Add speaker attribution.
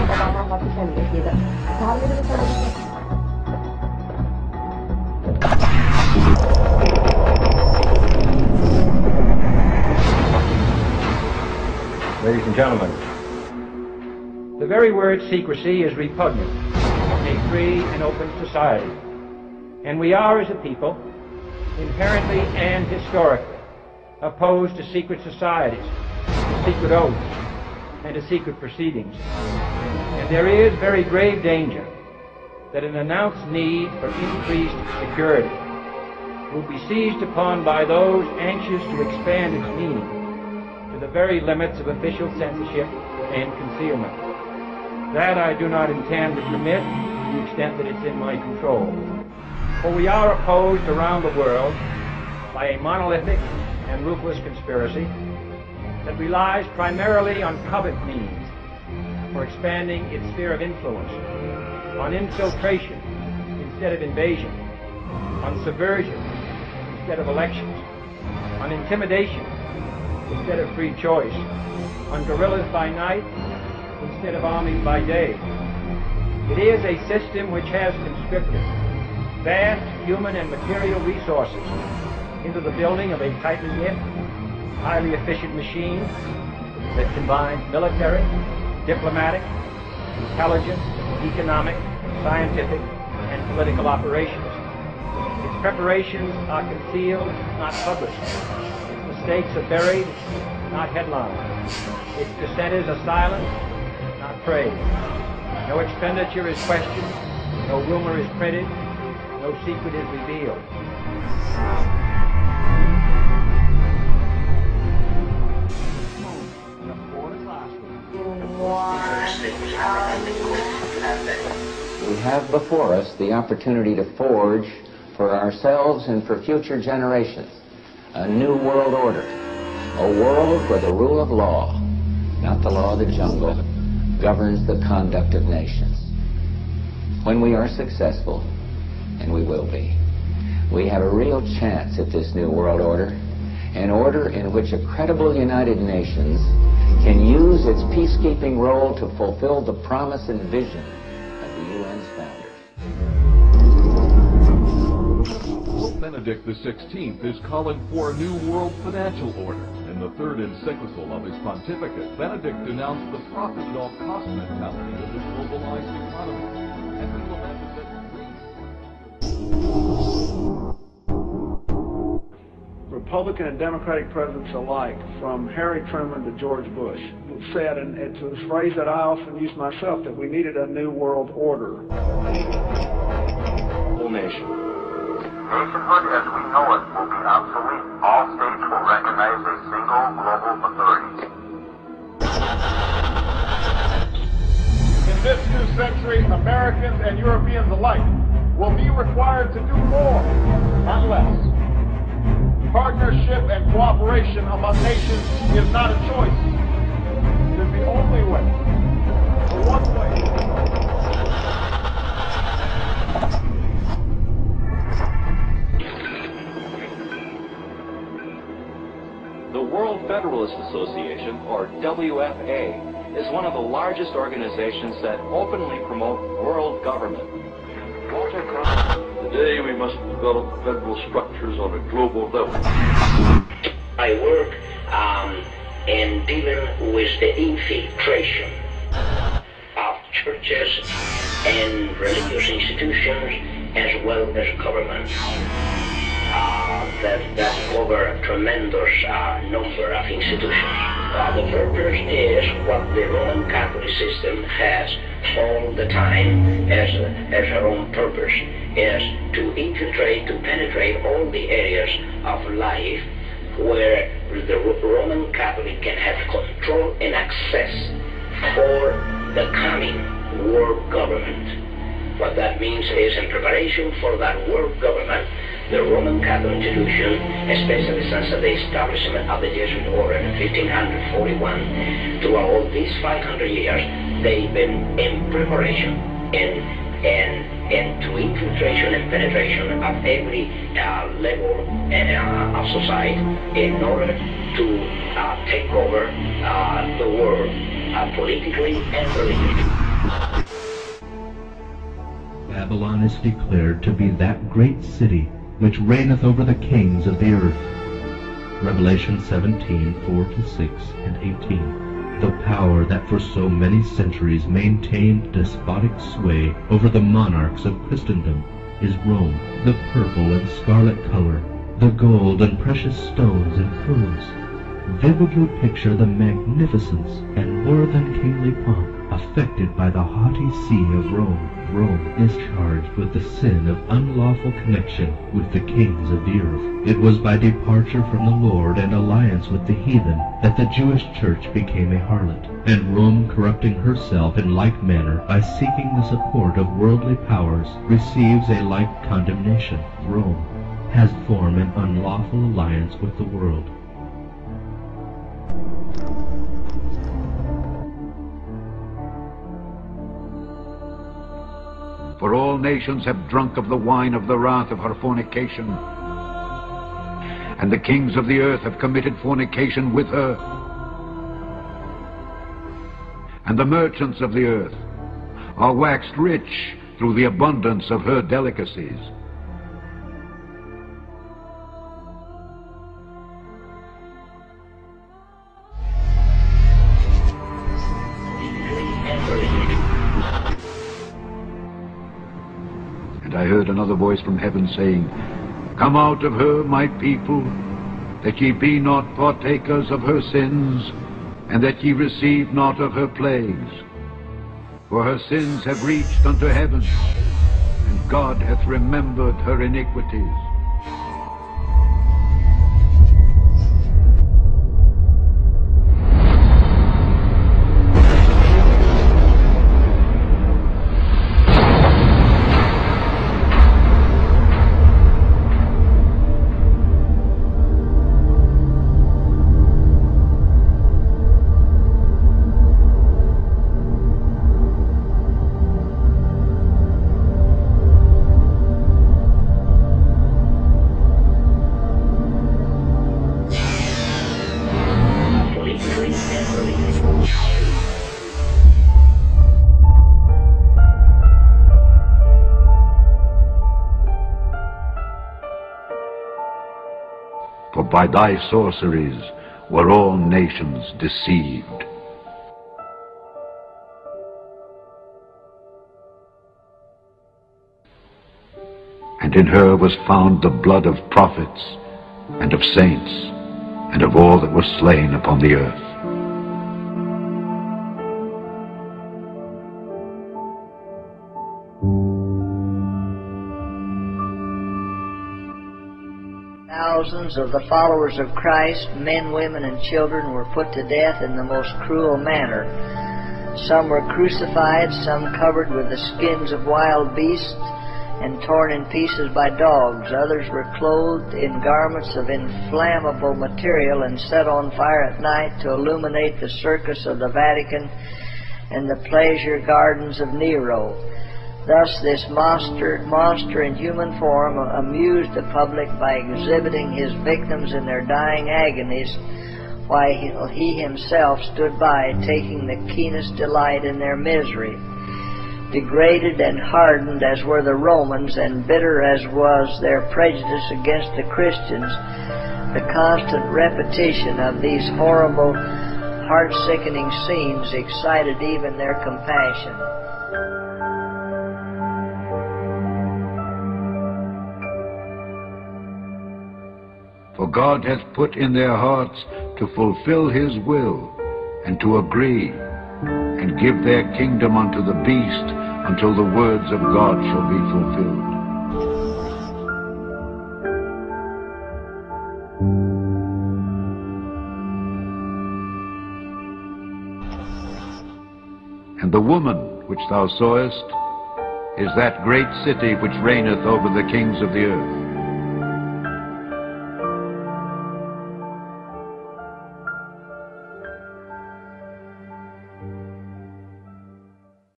Speaker 1: Obama har tillkännagett. Det här är det
Speaker 2: Ladies and gentlemen, the very word secrecy is repugnant in a free and open society. And we are, as a people, inherently and historically opposed to secret societies, to secret oaths, and to secret proceedings. And there is very grave danger that an announced need for increased security will be seized upon by those anxious to expand its meaning to the very limits of official censorship and concealment. That I do not intend to permit to the extent that it's in my control. For we are opposed around the world by a monolithic and ruthless conspiracy that relies primarily on covert means for expanding its sphere of influence, on infiltration instead of invasion, on subversion instead of elections, on intimidation instead of free choice, on guerrillas by night instead of armies by day. It is a system which has conscripted vast human and material resources into the building of a tightly knit, highly efficient machine that combines military, diplomatic, intelligence, economic, scientific, and political operations. Its preparations are concealed, not published. Its mistakes are buried, not headlined. Its dissenters are silent, not praised. No expenditure is questioned, no rumor is printed, no secret is revealed.
Speaker 3: We have before us the opportunity to forge for ourselves and for future generations a new world order, a world where the rule of law, not the law of the jungle, governs the conduct of nations. When we are successful, and we will be, we have a real chance at this new world order, an order in which a credible United Nations can use its peacekeeping role to fulfill the promise and vision of the UN's founders.
Speaker 4: Pope Benedict XVI is calling for a new world financial order. In the third encyclical of his pontificate, Benedict denounced the profit-at-all-cost mentality of the globalized economy, and he lamented that
Speaker 5: Republican and Democratic presidents alike, from Harry Truman to George Bush, said, and it's a phrase that I often use myself, that we needed a new world order.
Speaker 2: Whole nation.
Speaker 6: Nationhood as we know it will be obsolete. All states will recognize a single global authority.
Speaker 7: In this new century, Americans and Europeans alike will be required to do more, not less. Partnership and cooperation among nations is not a choice. It is the only way, the one way.
Speaker 8: The World Federalist Association, or WFA, is one of the largest organizations that openly promote world government.
Speaker 9: Today we must develop federal structures on a global level.
Speaker 10: I work in dealing with the infiltration of churches and religious institutions as well as government that cover a tremendous number of institutions. The purpose is what the Roman Catholic system has all the time as her own purpose, is to infiltrate, to penetrate all the areas of life where the Roman Catholic can have control and access for the coming world government. What that means is, in preparation for that world government, the Roman Catholic institution, especially since the establishment of the Jesuit order in 1541, throughout all these 500 years, they've been in preparation and to infiltration and penetration of every level of society in order to take over the world politically and religiously.
Speaker 11: Babylon is declared to be that great city which reigneth over the kings of the earth. Revelation 17:4-6 and 18. The power that for so many centuries maintained despotic sway over the monarchs of Christendom is Rome, the purple and scarlet color, the gold and precious stones and pearls, vividly picture the magnificence and more than kingly pomp affected by the haughty see of Rome. Rome is charged with the sin of unlawful connection with the kings of the earth. It was by departure from the Lord and alliance with the heathen that the Jewish church became a harlot, and Rome, corrupting herself in like manner by seeking the support of worldly powers, receives a like condemnation. Rome has formed an unlawful alliance with the world.
Speaker 12: For all nations have drunk of the wine of the wrath of her fornication, and the kings of the earth have committed fornication with her, and the merchants of the earth are waxed rich through the abundance of her delicacies. And I heard another voice from heaven saying, Come out of her, my people, that ye be not partakers of her sins, and that ye receive not of her plagues. For her sins have reached unto heaven, and God hath remembered her iniquities. For by thy sorceries were all nations deceived. And in her was found the blood of prophets, and of saints, and of all that were slain upon the earth.
Speaker 13: Thousands of the followers of Christ, men, women, and children, were put to death in the most cruel manner. Some were crucified, some covered with the skins of wild beasts and torn in pieces by dogs. Others were clothed in garments of inflammable material and set on fire at night to illuminate the circus of the Vatican and the pleasure gardens of Nero. Thus this monster in human form amused the public by exhibiting his victims in their dying agonies, while he himself stood by, taking the keenest delight in their misery. Degraded and hardened as were the Romans, and bitter as was their prejudice against the Christians, the constant repetition of these horrible, heart-sickening scenes excited even their compassion.
Speaker 12: For God hath put in their hearts to fulfill his will, and to agree, and give their kingdom unto the beast, until the words of God shall be fulfilled. And the woman which thou sawest is that great city which reigneth over the kings of the earth.